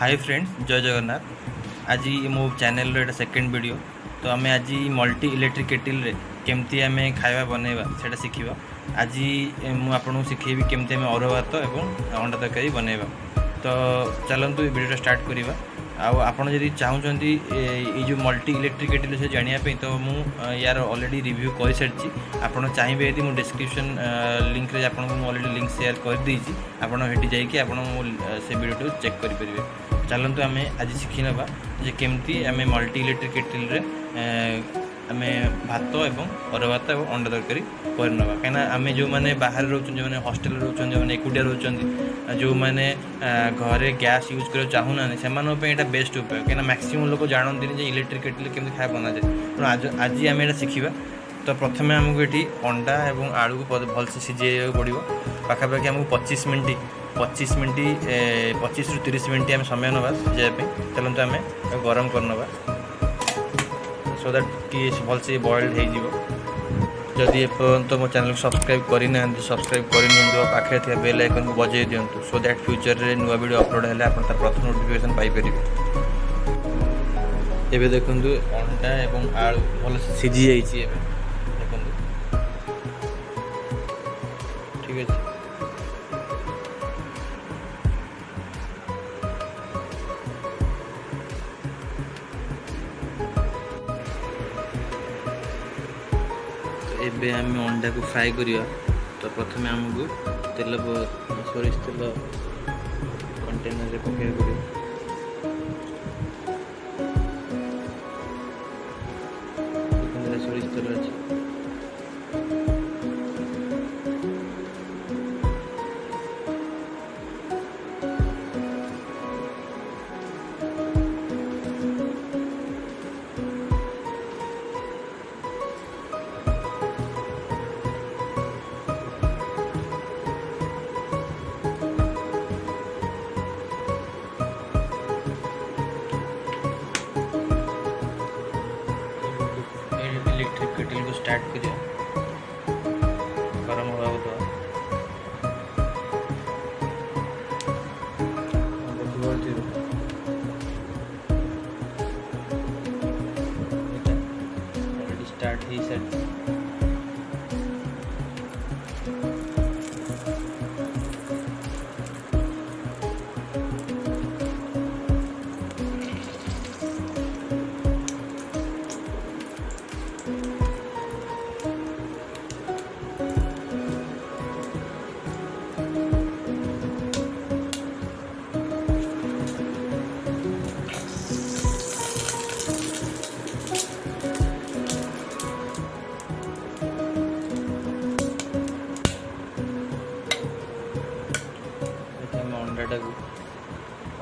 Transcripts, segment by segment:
Hi friends, जय जगन्नाथ। आज मो चैनल रो सेकेंड वीडियो। तो आम आज मल्टी इलेक्ट्रिक केटिल रे केमती आम खाଇବା बनैबा सेटा शिखिबा। आज मु आपन शिखेबी केमती आम अरुआ भात एवं अंडा तरकारी बनैबा। तो चलतु वीडियो स्टार्ट करवा। आपड़ जदि चाहूँगी ये जो मल्टी इलेक्ट्रिक केटिल से जानापी तो मु यार ऑलरेडी रिव्यू कर सारी। आपड़ चाहिए यदि मुझे डिस्क्रिप्शन लिंक रे आपको ऑलरेडी लिंक शेयर कर देती। आपड़ जाकि आप से वीडियो चेक करेंगे। चलतु आम आज शिखी ना जे केमती आम मल्टी इलेक्ट्रिक केटिल रे आम भात एवं अरुआ भात और अंडा तरकारी करना। कहीं आम जो मैंने बाहर रोच जो मैंने हॉस्टेल रोच जो मैंने एकुटिया रोच जो मैंने घरे गैस यूज कर चाहूना से बेस्ट उपाय। कहीं मैक्सिमम लोग जानते इलेक्ट्रिक केटिल केमती खाया बना जाए। तेणु आज आम ये शिखा। तो प्रथम आमको ये अंडा और आलू को भलसे सिझे पड़ो। पाखापाखि आमको 25 मिनट 25 ରୁ 30 मिनट आम समय ना सिझापी। चलते आम गरम करना सो दैट कि भलसे बॉइल्ड हो। जदि एपर्यंत मो चैनल को सब्सक्राइब करना सब्सक्राइब कर पाखे थी बेल आइकन को बजाई दिंतु सो दैट फ्यूचर रे नुआ वीडियो अपलोड है आप प्रथम नोटिफिकेशन पाइपर। एबे देखंतु अंडा एवं आलू भलसे सिझी जाइए। देखंतु ठीक है। एबे आम अंडा को फ्राए करिया। तो प्रथम आमको तेल सोरिष तेल कंटेनर रे पकाइया पड़ो। सोरिष तेल अच्छी इलेक्ट्रिक केटल को स्टार्ट करिए। गरम हवा दो। ऑलरेडी स्टार्ट ही सेट।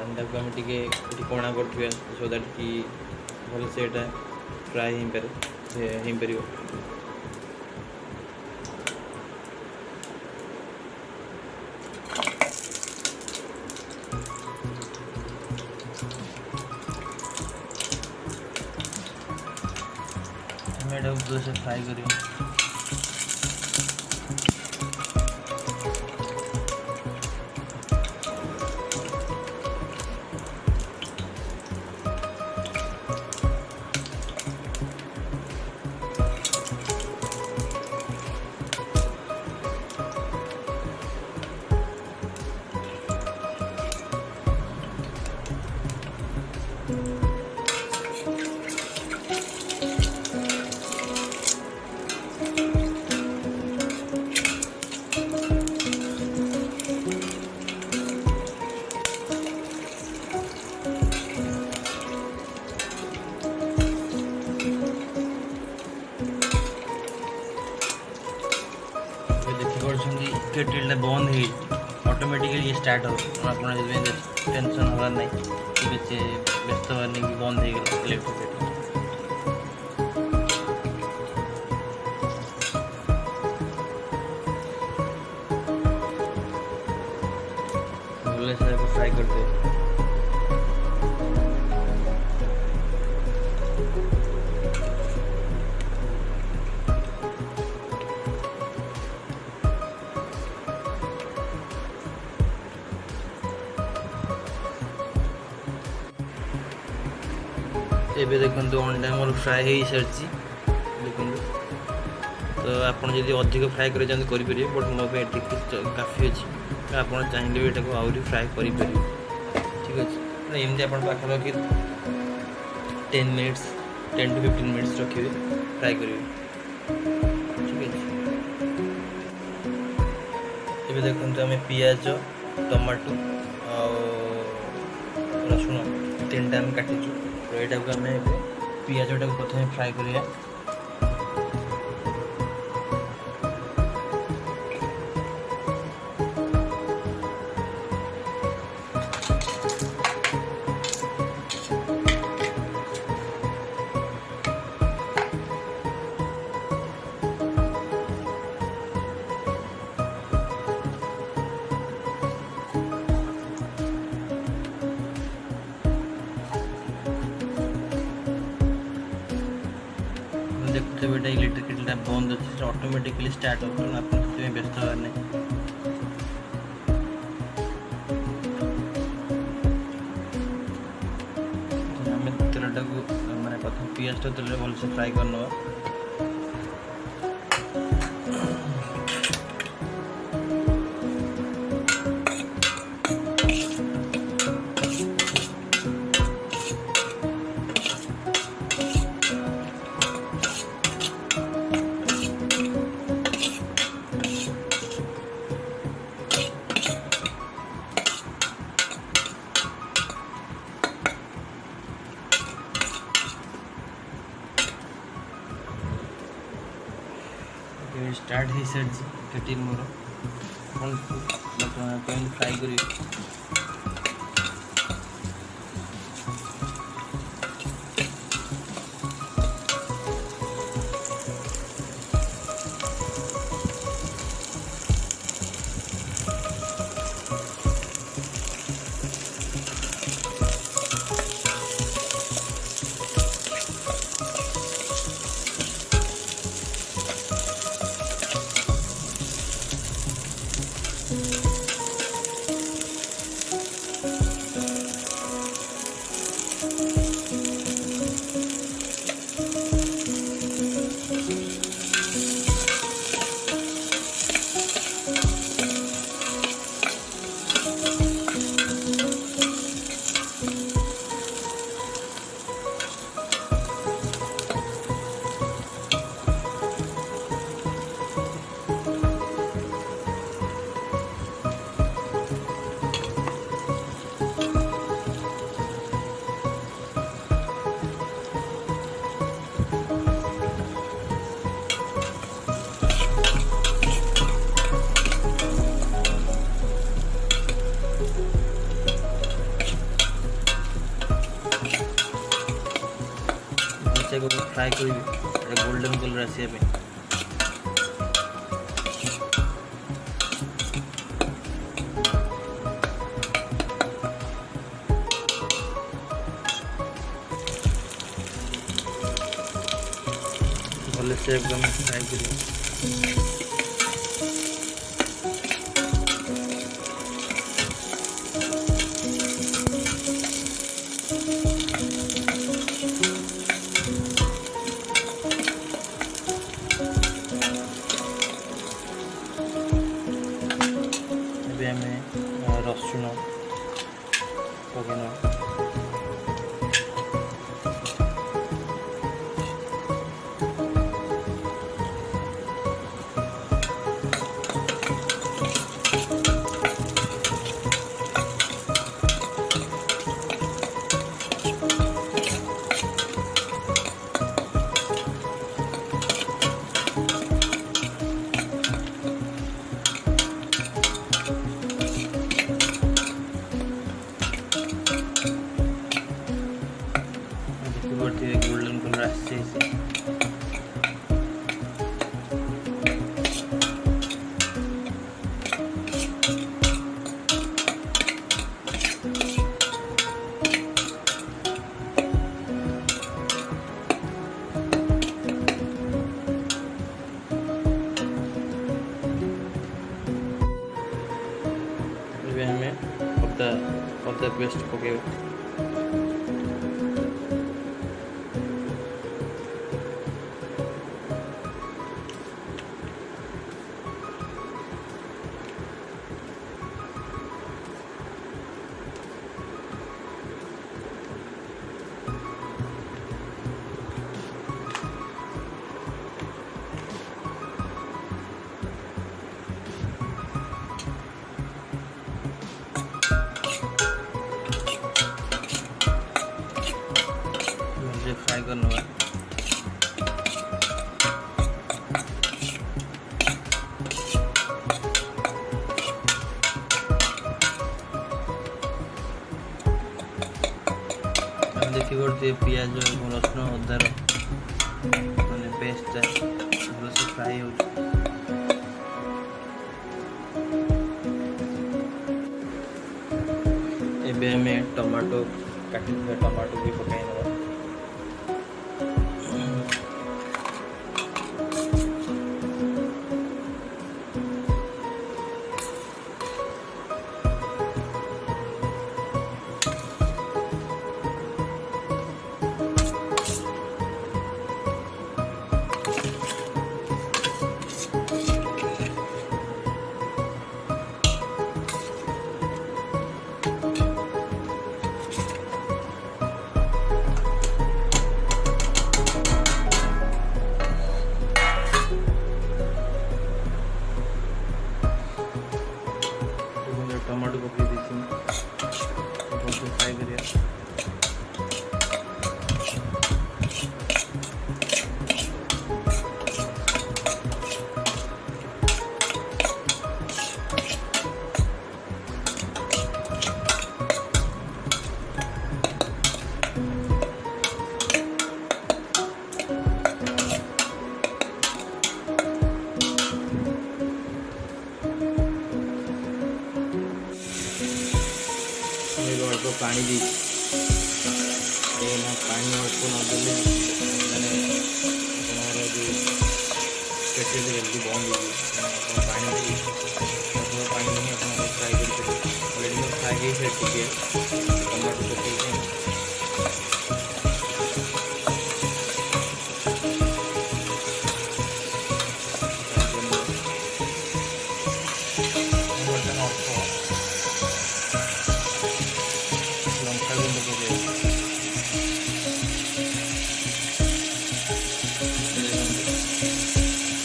अंडा को आम टे कोणा कर सो दैट कि भल से फ्राए हो पार। से फ्राए कर केटिल बंद हो ऑटोमेटिकली स्टार्ट हो। आप टेंशन हमार नहीं कि व्यस्त हमार नहीं बंद हो गला इलेक्ट्रिक केटिल। भले से फ्राई करते ଏବେ ଦେଖନ୍ତୁ ଅଣ୍ଡା ମୋର ଫ୍ରାଏ ହେଇସାରିଛି ଦେଖନ୍ତୁ। ତ ଆପଣ ଯଦି ଅଧିକ ଫ୍ରାଏ କରିବାକୁ ଚାହାନ୍ତି କରିପାରିବେ, ବଟ୍ ମୋ ପାଇଁ ଏତିକି କାଫି ଅଛି। ଆପଣ ଚାହିଁଲେ ବି ଏଟାକୁ ଆହୁରି ଫ୍ରାଏ କରିପାରିବେ, ଠିକ୍ ଅଛି। ମାନେ ଏମିତି ଆପଣ ପାଖାପାଖି 10 ମିନିଟ୍ସ 10 to 15 ମିନିଟ୍ସ ରଖିବେ, ଫ୍ରାଏ କରିବେ, ଠିକ୍ ଅଛି। ଏବେ ଦେଖନ୍ତୁ ଆମେ ପିଆଜ, ଟମାଟୋ ଆଉ ରସୁଣ 3ଟା ଆମେ କାଟିଛୁ। ତ ଏଇଟାକୁ ଆମେ ଏବେ ପିଆଜଟାକୁ ପ୍ରଥମେ ଫ୍ରାଏ କରିବା। देखुते बेटा इलेक्ट्रिक केटलटा बंद अच्छे ऑटोमेटिकली स्टार्ट हो, आप व्यस्त हमार नहीं। आम तेलटा को मैंने प्रथम पियाजटा तेल भलसे फ्राए कर नवा। स्टार्ट हो सारी केटी मोर फ्राए कर फ्राए कर गोल्डन कलर आसा भले से फ्राए कर रसुण पकड़ गोल्डन कलर आसे अदा पेस्ट पके देखुए पियाज और रसुण अदार माने पेस्टा भलसे फ्राए हो एबे हमें टमाटो काटी टमाटो भी पकाई नवा टमाटो पकई दी फ्राई करिया अल्प पानी दी पानी अल्प नदेले मैंने जो केटल जल्दी बंद हो पानी पानी नहीं अपना फ्राई कर ऑलरेडी फ्राई हो टमाटो पकई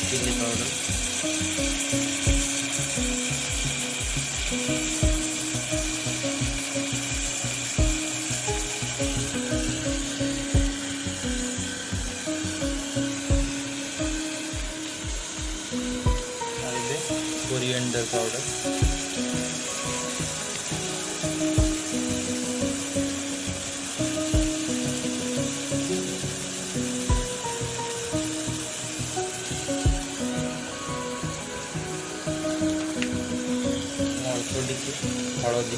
चिल्ली पाउडर कोरिएंडर पाउडर हलदी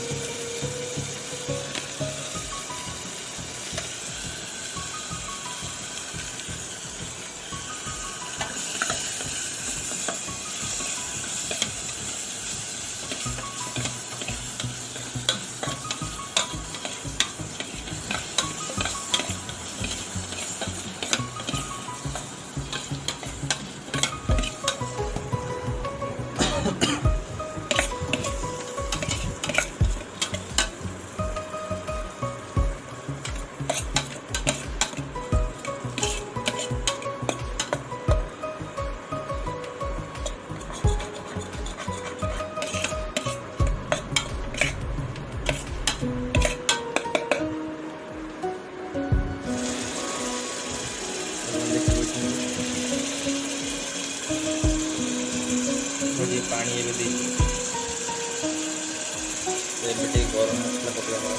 पानी एवं गरम मसला पकड़ा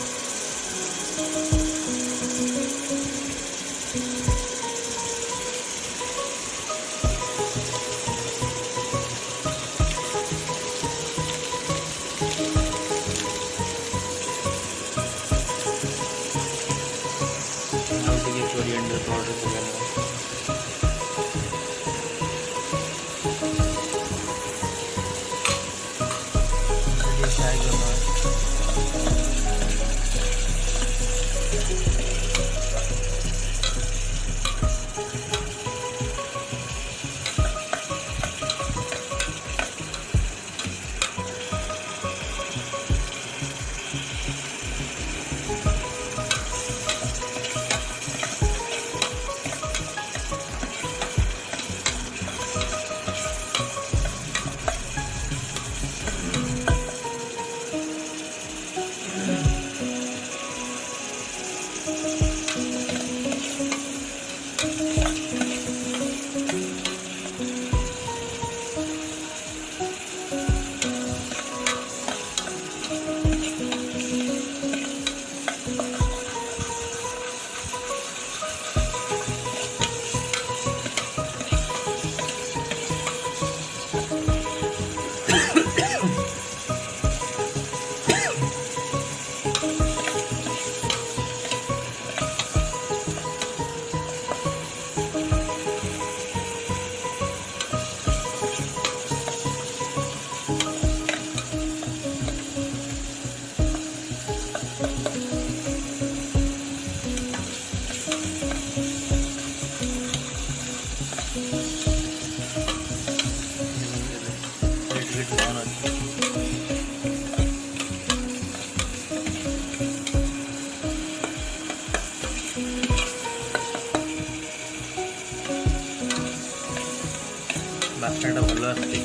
कोरिएंडर पाउडर पकाना फ्राई करना ऑन अच्छी बास्नाटा भल आसुची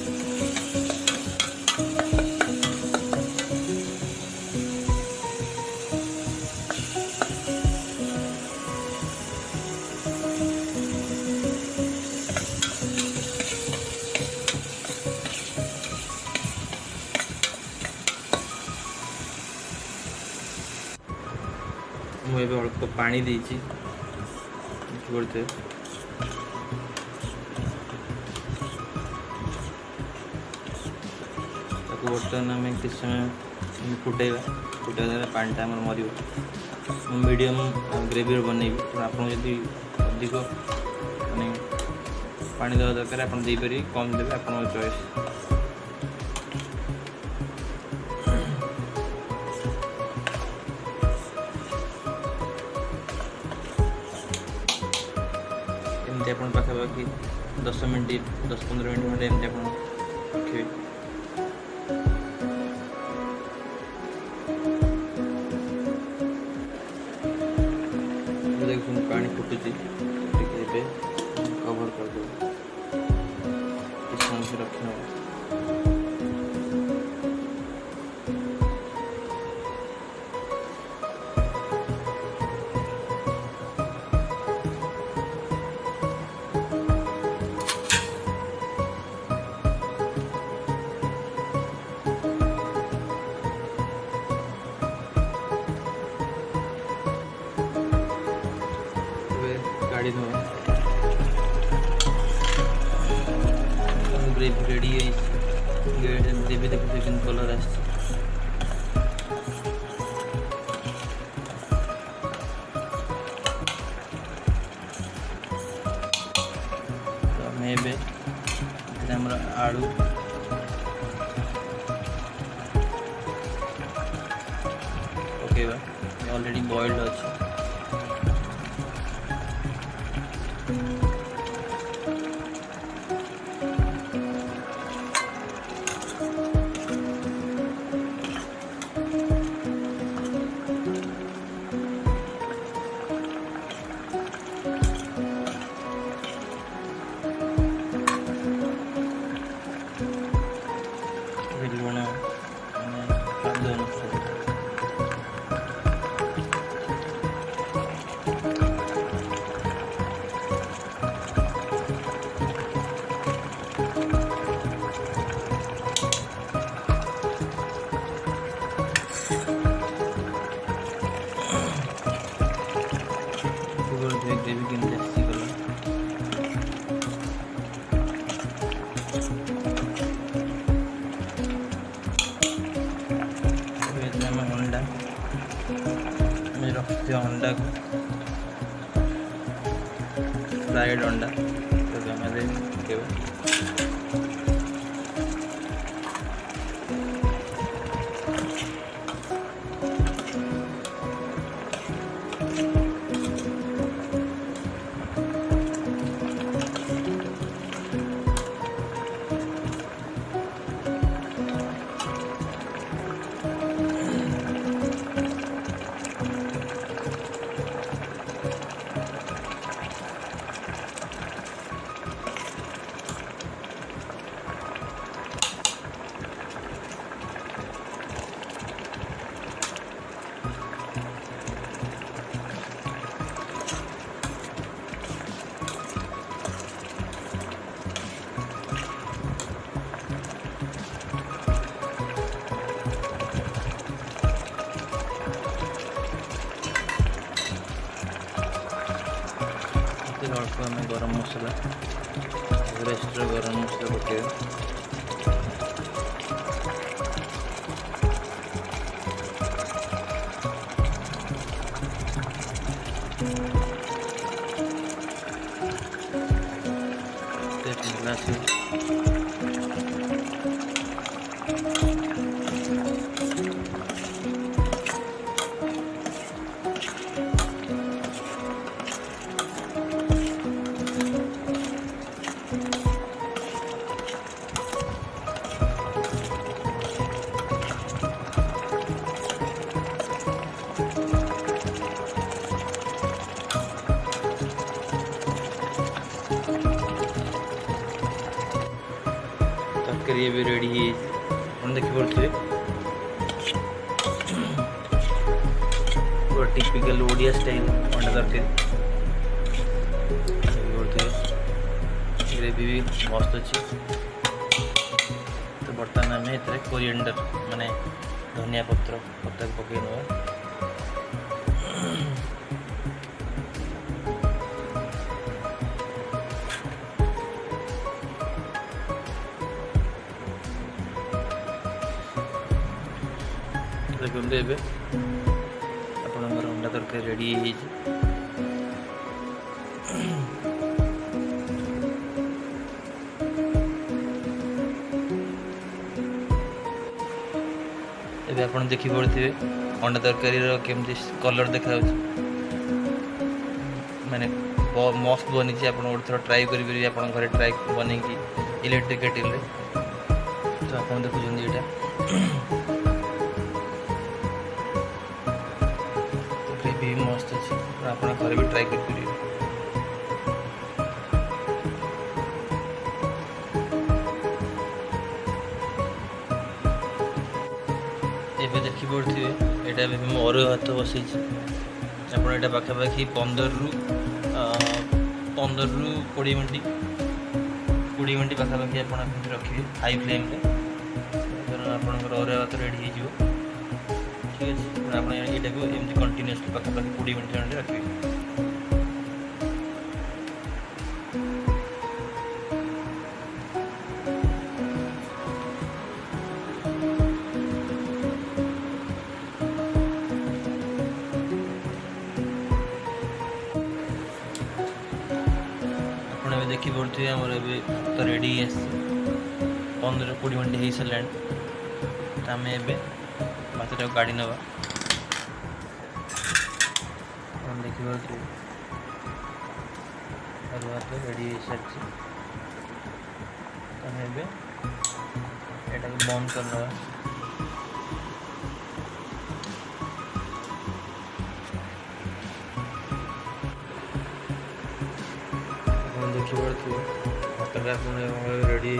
मुझे अल्प पानी देती बोलते बर्तमान आम किस समय फुटेगा फुटेगा पानीटा आम मर मीडियम ग्रेवी बनइबी तो आपको जब अधिक माने पानी देवा दरकार आप देपारे कम देवे आप चॉइस एमती आप पाखापाखि 10 मिनट 10-15 मिनट खंडे एमती आप रखिए देखो पानी फुटुची कवर कर दो इस समय से रखना गाड़ी दो ग्रेवी रेडी है ग्रेवी देखो ग्रीन कलर आस आलू पकेबा ऑलरेडी बॉइल्ड अच्छे ग्रेवी के जैसी कलर अंडा रखते अंडा फ्राइड अंडा तो अल्प आम गरम मसला एवरेस्ट गरम मसला पकेगा तरकारी भी रेडी है देखिए पूरा टिपिकल ओडिया स्टाइल अंडा तरकारी ग्रेवी भी मस्त अच्छी। तो बर्तमान आम ए कोरिएंडर माने धनिया पत्र पकई नवा देखते ए आपणकर अंडा तरकारी रेडी है। एबे आपण देखि पड़े अंडा तरकारी केमती कलर देखा माने मस्त बनी आप थोड़ा ट्राई करेंगे आप घर ट्राई बन इलेक्ट्रिक केटिल तो आप देखुं यहाँ ग्रेवी भी मस्त अच्छी आप घर भी ट्राई करेंगे। एबे देखी पड़े यहाँ भी मैं अरुआ भात बसई आप पाखापाखि 15 ରୁ 20 मिनट पाखापाखि आप रखिए हाई फ्लेम आपंकर अरुआ भात रेडी हो ठीक है। आप यहाँ को एमती कंटिन्यूअसली पाखापाखि 20 मिनट खंडे रखिए। देखी पड़े आमर तो रेडी 15-20 मिनट हो सारे तो आम ए भात काढ़ी नवा देखी पड़े भात रेडी हो सारी तो आम ए बंद कर देखी पड़े भात रेडी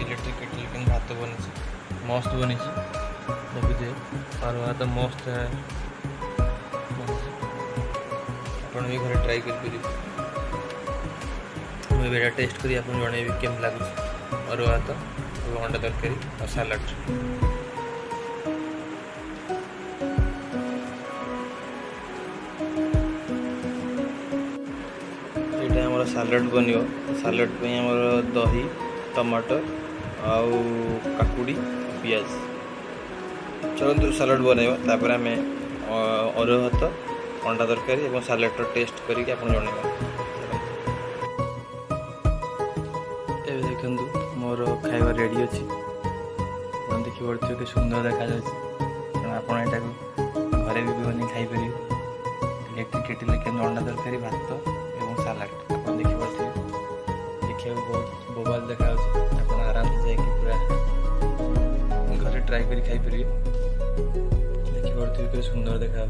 इलेक्ट्रिक केटल के भात बनी मस्त बनी देखिए और भात मस्त है आप भी घर ट्राई करेंगे मुझे टेस्ट करी आप जनइबी केम लगे और भात और अंडा तरकारी और सालाड। आमर सालाड बन सालाड आमर दही टमाटर आउ काकुड़ी पियाज चलते सालाड बनइबा तापर आम अरुआ भात अंडा तरकारी और सालाड टेस्ट करके आप जनइबा। ए देखु मोर खाइबा रेडी अच्छी देखी पड़े कि सुंदर देखा आप घरे भी बनी खाईपर इलेक्ट्रिक केटल के अंडा तरकारी भात और सालाड आप देखी पड़े देखा बहुत बोबाल देखा आप आराम से जाकि पूरा घर ट्राई कर खाईपर देखी पड़े कि सुंदर देखा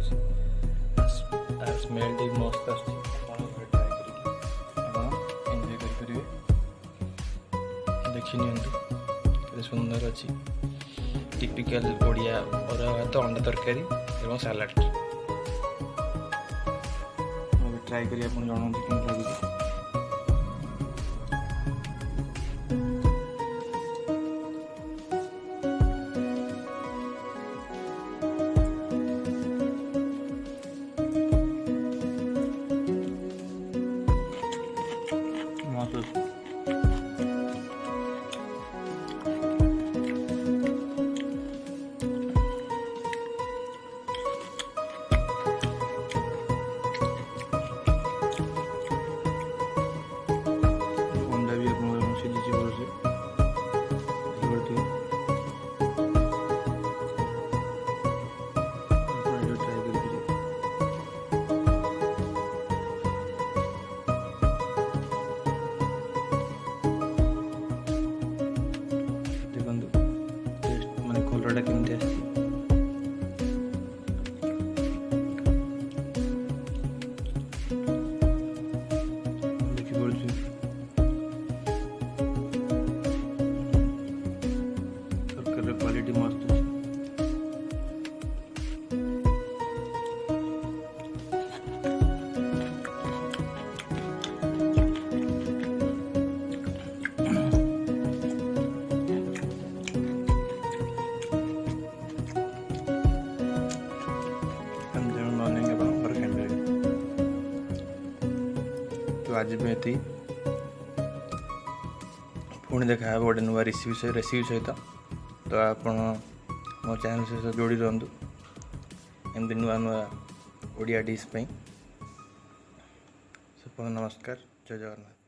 स्मेल टी मस्त आगे ट्राई कर एंजॉय करेंगे देखी नि सुंदर अच्छी टिपिकल ओडिया अरुआ भात अंडा तरकारी और सालाड ट्राई करिए आप जानते कि लगे। कलरटा केमती आसी देखिपे तरकारी क्वालिटी मस्त अच्छे। तो आज भी ये पुणी देखा गोटे नुआ रेसिपी सहित। तो आप मो चैनल सहित जोड़ी रुहतु एमती नुआ नुआ ओडिया डिश। नमस्कार, जय जगन्नाथ।